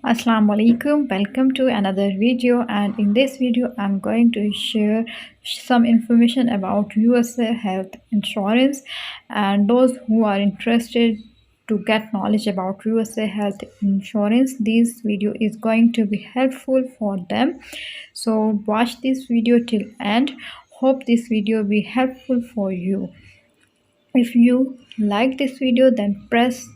Assalamu alaikum, welcome to another video, and in this video I'm going to share some information about USA health insurance, and those who are interested to get knowledge about USA health insurance, this video is going to be helpful for them. So watch this video till end. Hope this video be helpful for you. If you like this video, then press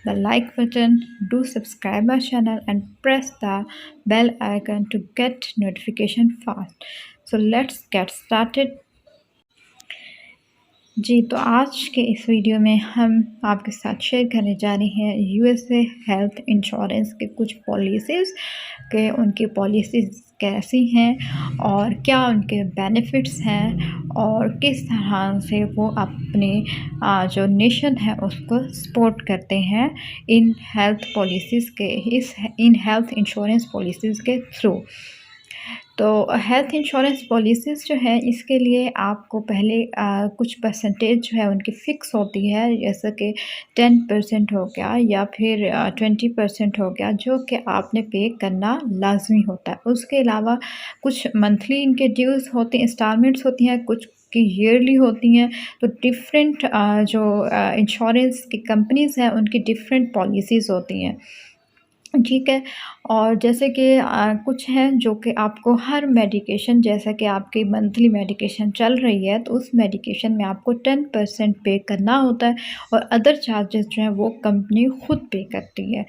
the like button, do subscribe my channel and press the bell icon to get notification fast. So let's get started. जी तो आज के इस video में हम आपके साथ share करने जा रहे हैं यूएसए हेल्थ इंश्योरेंस के कुछ पॉलिसीज़ के उनकी पॉलिसीज़ कैसी हैं और क्या उनके बेनिफिट्स हैं और किस तरह से वो अपने जो नेशन है उसको सपोर्ट करते हैं इन हेल्थ पॉलिसीज़ के इन हेल्थ इंश्योरेंस पॉलिसीज़ के थ्रू। तो हेल्थ इंश्योरेंस पॉलिसीज़ जो है इसके लिए आपको पहले कुछ परसेंटेज जो है उनकी फ़िक्स होती है, जैसे कि 10% हो गया या फिर 20% हो गया, जो कि आपने पे करना लाजमी होता है। उसके अलावा कुछ मंथली इनके ड्यूज़ होते हैं, इंस्टॉलमेंट्स होती हैं, कुछ की ईयरली होती हैं। तो डिफरेंट जो इंश्योरेंस की कंपनीज़ हैं उनकी डिफरेंट पॉलिसीज़ होती हैं, ठीक है। और जैसे कि कुछ हैं जो कि आपको हर मेडिकेशन, जैसा कि आपकी मंथली मेडिकेशन चल रही है तो उस मेडिकेशन में आपको 10% पे करना होता है और अदर चार्जेस जो हैं वो कंपनी ख़ुद पे करती है,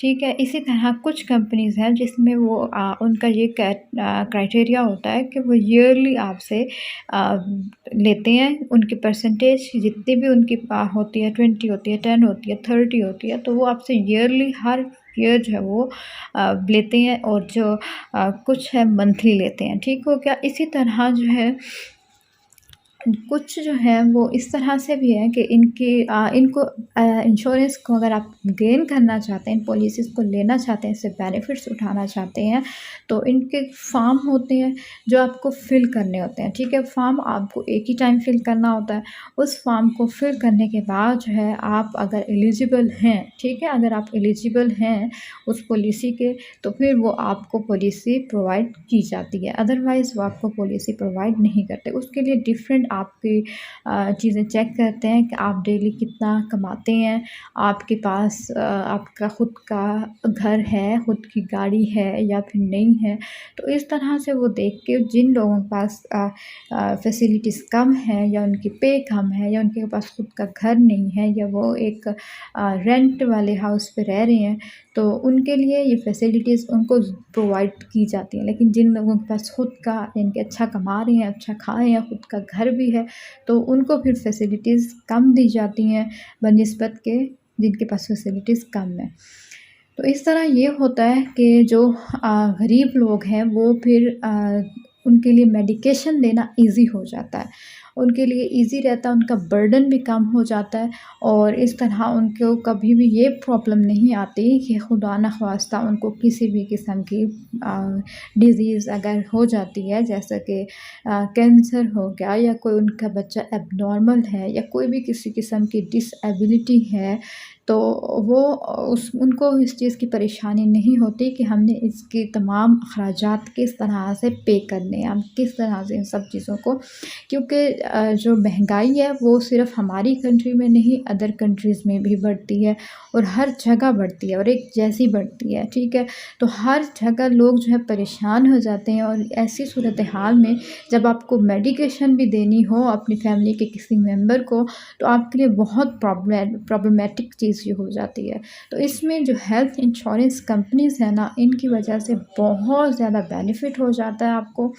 ठीक है। इसी तरह कुछ कंपनीज़ हैं जिसमें वो उनका ये क्राइटेरिया होता है कि वो ईयरली आपसे लेते हैं। उनकी परसेंटेज जितनी भी उनकी होती है, 20 होती है, 10 होती है, 30 होती है, तो वो आपसे ईयरली हर ईयर जो है वो लेते हैं और जो कुछ है मंथली लेते हैं, ठीक हो गया। इसी तरह जो है कुछ जो है वो इस तरह से भी है कि इनको इंश्योरेंस को अगर आप गेन करना चाहते हैं, इन पॉलिसीज़ को लेना चाहते हैं, इससे बेनिफिट्स उठाना चाहते हैं, तो इनके फॉर्म होते हैं जो आपको फ़िल करने होते हैं, ठीक है। फॉर्म आपको एक ही टाइम फ़िल करना होता है। उस फॉर्म को फ़िल करने के बाद जो है आप अगर एलिजिबल हैं, ठीक है, अगर आप एलिजिबल हैं उस पॉलिसी के, तो फिर वो आपको पॉलिसी प्रोवाइड की जाती है, अदरवाइज़ वो आपको पॉलिसी प्रोवाइड नहीं करते। उसके लिए डिफरेंट आपकी चीज़ें चेक करते हैं कि आप डेली कितना कमाते हैं, आपके पास आपका ख़ुद का घर है, ख़ुद की गाड़ी है या फिर नहीं है। तो इस तरह से वो देख के जिन लोगों के पास फैसिलिटीज़ कम है या उनकी पे कम है या उनके पास ख़ुद का घर नहीं है या वो एक रेंट वाले हाउस पे रह रहे हैं, तो उनके लिए ये फैसिलिटीज़ उनको प्रोवाइड की जाती हैं। लेकिन जिन लोगों के पास ख़ुद का, यानी कि अच्छा कमा रहे हैं, अच्छा खा रहे हैं, ख़ुद का घर भी है, तो उनको फिर फैसिलिटीज़ कम दी जाती हैं बनिस्बत के जिनके पास फैसिलिटीज़ कम है। तो इस तरह ये होता है कि जो गरीब लोग हैं वो फिर उनके लिए मेडिकेशन लेना ईज़ी हो जाता है, उनके लिए ईज़ी रहता है, उनका बर्डन भी कम हो जाता है और इस तरह उनको कभी भी ये प्रॉब्लम नहीं आती कि खुदा न ख़वास्ता उनको किसी भी किस्म की डिज़ीज़ अगर हो जाती है, जैसे कि कैंसर हो गया या कोई उनका बच्चा एबनॉर्मल है या कोई भी किसी किस्म की डिसेबिलिटी है, तो वो उनको इस चीज़ की परेशानी नहीं होती कि हमने इसके तमाम अखराजात किस तरह से पे करने हैं, हम किस तरह से इन सब चीज़ों को, क्योंकि जो महंगाई है वो सिर्फ़ हमारी कंट्री में नहीं, अदर कंट्रीज़ में भी बढ़ती है और हर जगह बढ़ती है और एक जैसी बढ़ती है, ठीक है। तो हर जगह लोग जो है परेशान हो जाते हैं और ऐसी सूरत हाल में जब आपको मेडिकेशन भी देनी हो अपनी फैमिली के किसी मेंबर को, तो आपके लिए बहुत प्रॉब्लमेटिक चीज़ ये हो जाती है। तो इसमें जो हेल्थ इंश्योरेंस कंपनीज़ है ना, इनकी वजह से बहुत ज़्यादा बेनिफिट हो जाता है आपको।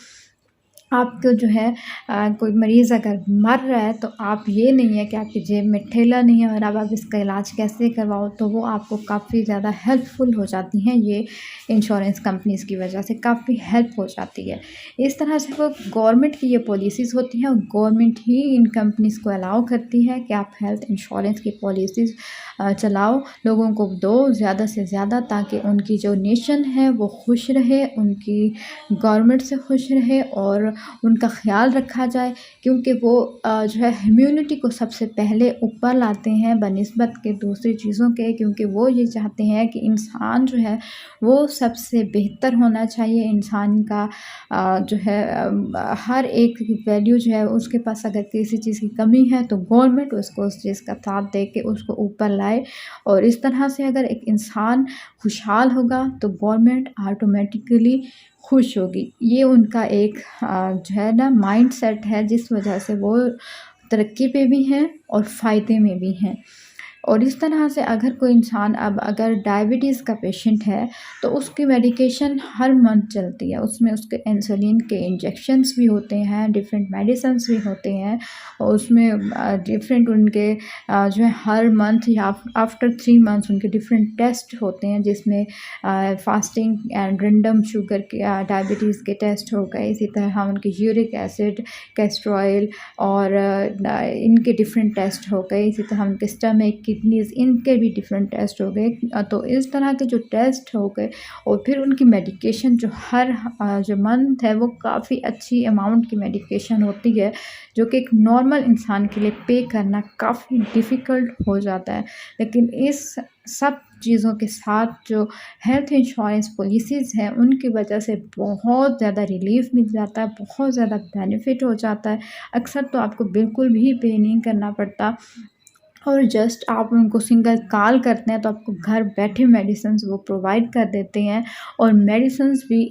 आपको जो है कोई मरीज़ अगर मर रहा है तो आप ये नहीं है कि आपकी जेब में ठेला नहीं है और अब आप इसका इलाज कैसे करवाओ, तो वो आपको काफ़ी ज़्यादा हेल्पफुल हो जाती हैं। ये इंश्योरेंस कंपनीज़ की वजह से काफ़ी हेल्प हो जाती है। इस तरह से वो गवर्नमेंट की ये पॉलिसीज़ होती हैं और गवर्नमेंट ही इन कंपनीज़ को अलाउ करती है कि आप हेल्थ इंश्योरेंस की पॉलिसीज़ चलाओ, लोगों को दो ज़्यादा से ज़्यादा, ताकि उनकी जो नेशन है वो खुश रहे, उनकी गवर्नमेंट से खुश रहे और उनका ख़्याल रखा जाए, क्योंकि वो जो है इम्यूनिटी को सबसे पहले ऊपर लाते हैं बनिस्बत के दूसरी चीज़ों के, क्योंकि वो ये चाहते हैं कि इंसान जो है वो सबसे बेहतर होना चाहिए। इंसान का जो है हर एक वैल्यू जो है उसके पास अगर किसी चीज़ की कमी है तो गवर्नमेंट उसको उस चीज़ का साथ दे के उसको ऊपर लाए। और इस तरह से अगर एक इंसान खुशहाल होगा तो गवर्नमेंट ऑटोमेटिकली खुश होगी। ये उनका एक जो है ना माइंडसेट है, जिस वजह से वो तरक्की पे भी हैं और फ़ायदे में भी हैं। और इस तरह से अगर कोई इंसान अब अगर डायबिटीज़ का पेशेंट है तो उसकी मेडिकेशन हर मंथ चलती है, उसमें उसके इंसुलिन के इंजेक्शंस भी होते हैं, डिफरेंट मेडिसिन्स भी होते हैं और उसमें डिफरेंट उनके जो है हर मंथ या आफ्टर 3 मंथ्स उनके डिफरेंट टेस्ट होते हैं, जिसमें फास्टिंग एंड रैंडम शुगर के डायबिटीज़ के टेस्ट हो गए। इसी तरह उनके यूरिक एसिड, कोलेस्टेरॉल और इनके डिफरेंट टेस्ट हो गए। इसी तरह उनके स्टमक, किडनीज़, इनके भी डिफरेंट टेस्ट हो गए। तो इस तरह के जो टेस्ट हो गए और फिर उनकी मेडिकेशन जो हर जो मंथ है वो काफ़ी अच्छी अमाउंट की मेडिकेशन होती है, जो कि एक नॉर्मल इंसान के लिए पे करना काफ़ी डिफ़िकल्ट हो जाता है। लेकिन इस सब चीज़ों के साथ जो हेल्थ इंश्योरेंस पॉलिसीज़ हैं उनकी वजह से बहुत ज़्यादा रिलीफ़ मिल जाता है, बहुत ज़्यादा बेनिफिट हो जाता है। अक्सर तो आपको बिल्कुल भी पे नहीं करना पड़ता और जस्ट आप उनको सिंगल कॉल करते हैं तो आपको घर बैठे मेडिसिन्स वो प्रोवाइड कर देते हैं। और मेडिसिन्स भी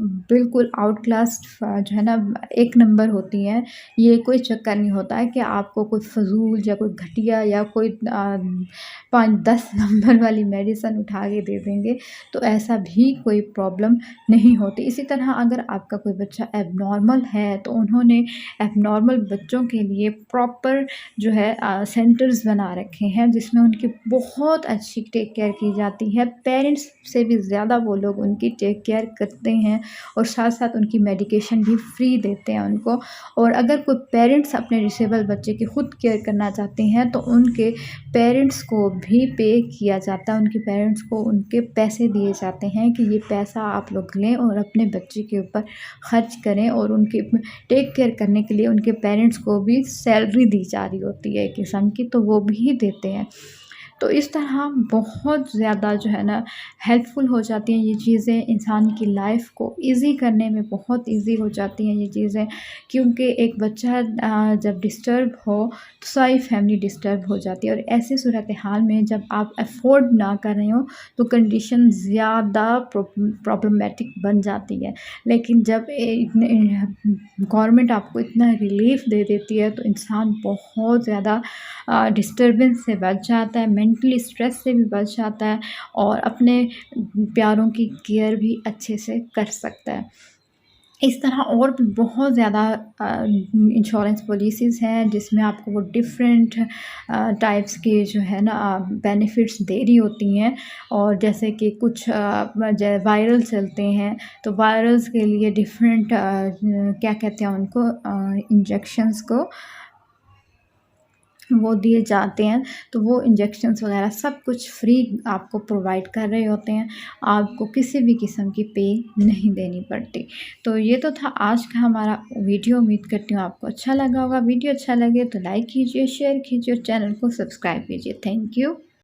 बिल्कुल आउट क्लास जो है ना एक नंबर होती हैं। ये कोई चक्कर नहीं होता है कि आपको कोई फ़ज़ूल या कोई घटिया या कोई 5-10 नंबर वाली मेडिसिन उठा के दे देंगे, तो ऐसा भी कोई प्रॉब्लम नहीं होती। इसी तरह अगर आपका कोई बच्चा एबनॉर्मल है तो उन्होंने एबनॉर्मल बच्चों के लिए प्रॉपर जो है सेंटर्स बना रखे हैं, जिसमें उनकी बहुत अच्छी टेक केयर की जाती है। पेरेंट्स से भी ज़्यादा वो लोग उनकी टेक केयर करते हैं और साथ साथ उनकी मेडिकेशन भी फ्री देते हैं उनको। और अगर कोई पेरेंट्स अपने डिसेबल बच्चे की ख़ुद केयर करना चाहते हैं तो उनके पेरेंट्स को भी पे किया जाता है, उनके पेरेंट्स को उनके पैसे दिए जाते हैं कि ये पैसा आप लोग लें और अपने बच्चे के ऊपर ख़र्च करें। और उनकी टेक केयर करने के लिए उनके पेरेंट्स को भी सैलरी दी जा रही होती है एक किस्म की, तो वो भी देते हैं। तो इस तरह बहुत ज़्यादा जो है ना हेल्पफुल हो जाती हैं ये चीज़ें, इंसान की लाइफ को ईज़ी करने में बहुत ईज़ी हो जाती हैं ये चीज़ें, क्योंकि एक बच्चा जब डिस्टर्ब हो तो सारी फैमिली डिस्टर्ब हो जाती है। और ऐसी सूरत हाल में जब आप अफोर्ड ना कर रहे हो तो कंडीशन ज़्यादा प्रॉब्लमेटिक बन जाती है। लेकिन जब गवर्नमेंट आपको इतना रिलीफ दे देती है तो इंसान बहुत ज़्यादा डिस्टर्बेंस से बच जाता है, मेंटली स्ट्रेस से भी बच जाता है और अपने प्यारों की केयर भी अच्छे से कर सकता है। इस तरह और भी बहुत ज़्यादा इंश्योरेंस पॉलिसीज़ हैं जिसमें आपको वो डिफरेंट टाइप्स के जो है ना बेनिफिट्स दे रही होती हैं। और जैसे कि कुछ वायरल चलते हैं तो वायरल्स के लिए डिफरेंट क्या कहते हैं उनको इंजेक्शंस को वो दिए जाते हैं, तो वो इंजेक्शंस वगैरह सब कुछ फ्री आपको प्रोवाइड कर रहे होते हैं, आपको किसी भी किस्म की पे नहीं देनी पड़ती। तो ये तो था आज का हमारा वीडियो। उम्मीद करती हूँ आपको अच्छा लगा होगा। वीडियो अच्छा लगे तो लाइक कीजिए, शेयर कीजिए और चैनल को सब्सक्राइब कीजिए। Thank you.